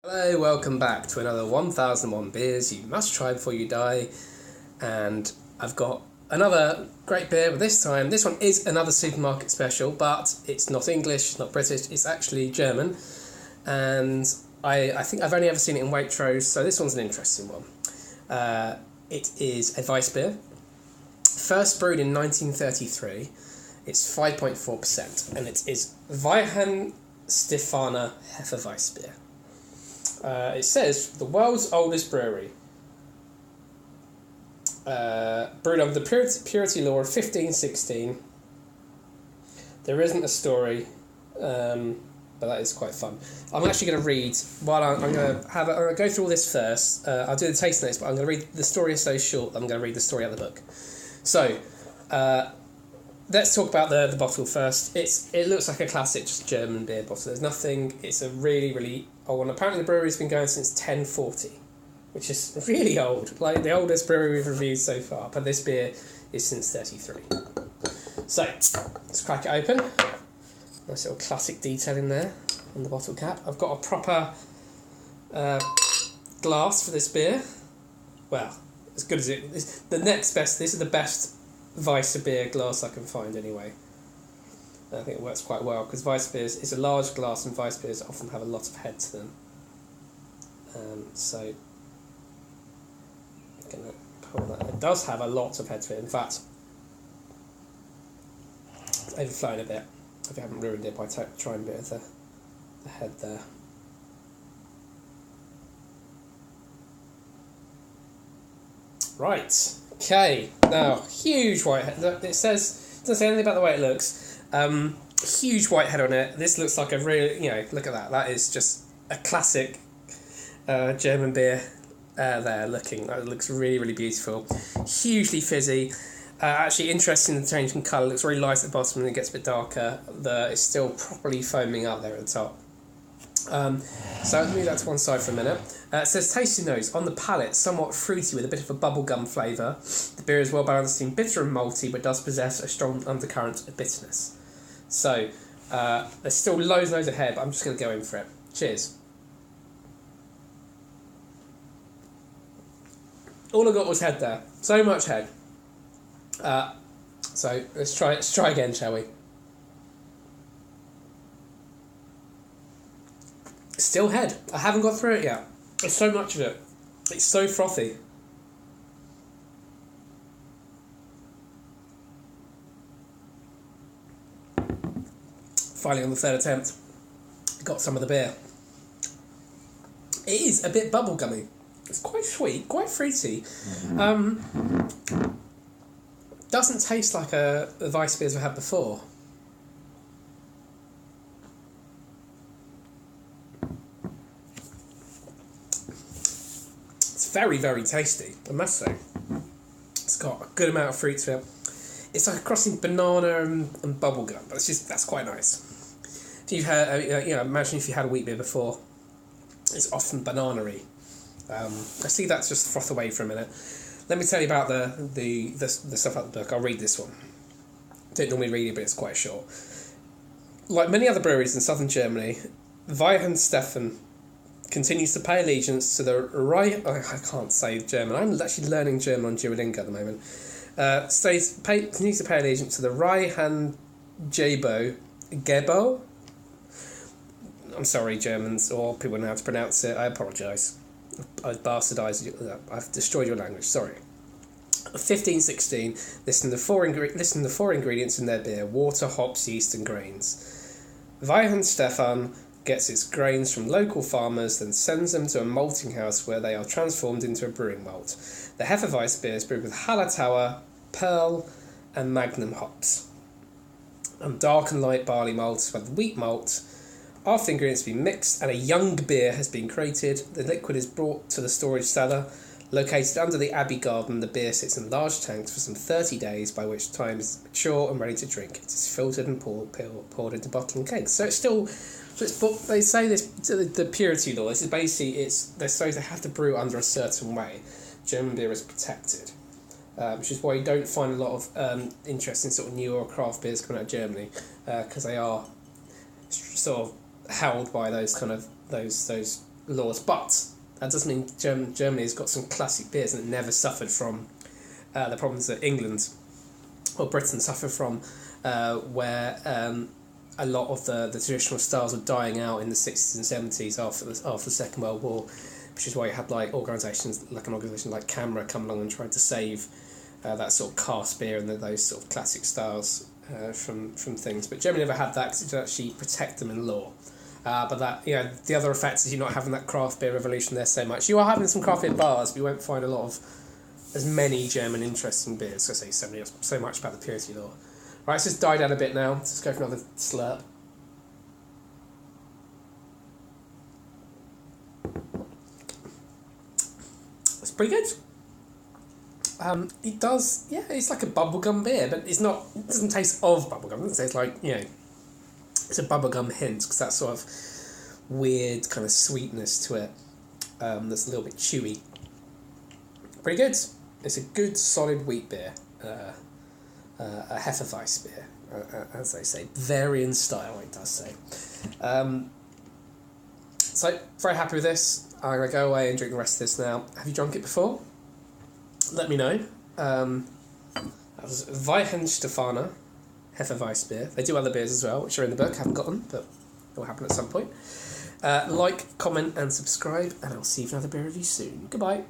Hello, welcome back to another 1001 Beers You Must Try Before You Die. And I've got another great beer, but this time, this one is another supermarket special, but it's not English, it's not British, it's actually German. And I think I've only ever seen it in Waitrose, so this one's an interesting one. It is a Weissbier, first brewed in 1933. It's 5.4%, and it is Weihenstephaner Hefeweissbier. It says, the world's oldest brewery. Brewed under the purity law of 1516. There isn't a story, but that is quite fun. I'm actually going to read, I'm going to go through all this first. I'll do the taste notes, but I'm going to read, the story is so short, I'm going to read the story out of the book. So, let's talk about the bottle first. It looks like a classic just German beer bottle. There's nothing. It's a really, really old one. Apparently the brewery's been going since 1040, which is really old. Like the oldest brewery we've reviewed so far. But this beer is since 33. So, let's crack it open. Nice little classic detail in there on the bottle cap. I've got a proper glass for this beer. Well, as good as it is. The next best, this is the best Weissbier glass I can find anyway. I think it works quite well because Weissbiers is a large glass and Weissbiers often have a lot of head to them. So I'm going to pull that. It does have a lot of head to it. In fact, it's overflowing a bit. If you haven't ruined it by trying a bit of the head there. Right. Okay, now, huge white head. It doesn't say anything about the way it looks. Huge white head on it. This looks like a real, look at that. That is just a classic German beer there looking. That looks really, really beautiful. Hugely fizzy. Actually interesting, the change in colour. It looks really light at the bottom and it gets a bit darker. It's still properly foaming up there at the top. So I'll move that to one side for a minute. It says, tasty nose. On the palate, somewhat fruity with a bit of a bubblegum flavour. The beer is well balanced in bitter and malty, but does possess a strong undercurrent of bitterness. So, there's still loads and loads ahead, but I'm just going to go in for it. Cheers. All I got was head there. So much head. So, let's try again, shall we? Still head. I haven't got through it yet. There's so much of it. It's so frothy. Finally, on the third attempt, got some of the beer. It is a bit bubblegummy. It's quite sweet, quite fruity. Doesn't taste like a Weissbier we had before. Very, very tasty, I must say. It's got a good amount of fruit to it. It's like a crossing banana and bubblegum, but that's quite nice. If you've had, imagine if you had a wheat beer before, it's often banana-y. I see that just froth away for a minute. Let me tell you about the stuff out the book. I'll read this one. Don't normally read it, but it's quite short. Like many other breweries in southern Germany, Weihenstephaner continues to pay allegiance to the I can't say German. I'm actually learning German on Duolingo at the moment. Continues to pay allegiance to the Gebo. I'm sorry, Germans, or people know how to pronounce it. I apologise. I've bastardised you. I've destroyed your language. Sorry. 1516. Listen to the four ingredients in their beer: water, hops, yeast, and grains. Weihenstephaner gets its grains from local farmers, then sends them to a malting house where they are transformed into a brewing malt. The Hefeweissbier is brewed with Hallertauer, Pearl, and Magnum hops, and dark and light barley malts with wheat malt. After the ingredients have been mixed and a young beer has been created, the liquid is brought to the storage cellar. Located under the Abbey Garden, the beer sits in large tanks for some 30 days, by which time it's mature and ready to drink. It is filtered and poured into bottling kegs. So it's still... they say this, the purity law, this is basically, they're supposed to have to brew under a certain way. German beer is protected, which is why you don't find a lot of interesting sort of newer craft beers coming out of Germany, because they are sort of held by those kind of those laws, but that doesn't mean Germany has got some classic beers and it never suffered from the problems that England or Britain suffered from, where a lot of the traditional styles were dying out in the 60s and 70s after the Second World War, which is why you had like organisations like Camera come along and tried to save that sort of cask beer and those sort of classic styles from things. But Germany never had that because it would actually protect them in law. But that, the other effect is you're not having that craft beer revolution there so much. You are having some craft beer bars, but you won't find as many German interesting beers. I say so much about the purity law. Right, let's just die down a bit now. Let's go for another slurp. It's pretty good. It does, it's like a bubblegum beer, but it doesn't taste of bubblegum. It doesn't taste like, it's a bubblegum hint, because that sort of weird kind of sweetness to it that's a little bit chewy. Pretty good. It's a good, solid wheat beer. A Hefeweissbier, as they say. Varying style, it does say. So, very happy with this. I'm going to go away and drink the rest of this now. Have you drunk it before? Let me know. That was Weihenstephaner Hefeweissbier. They do other beers as well, which are in the book. I haven't got them, but it will happen at some point. Like, comment, and subscribe, and I'll see you for another beer review soon. Goodbye.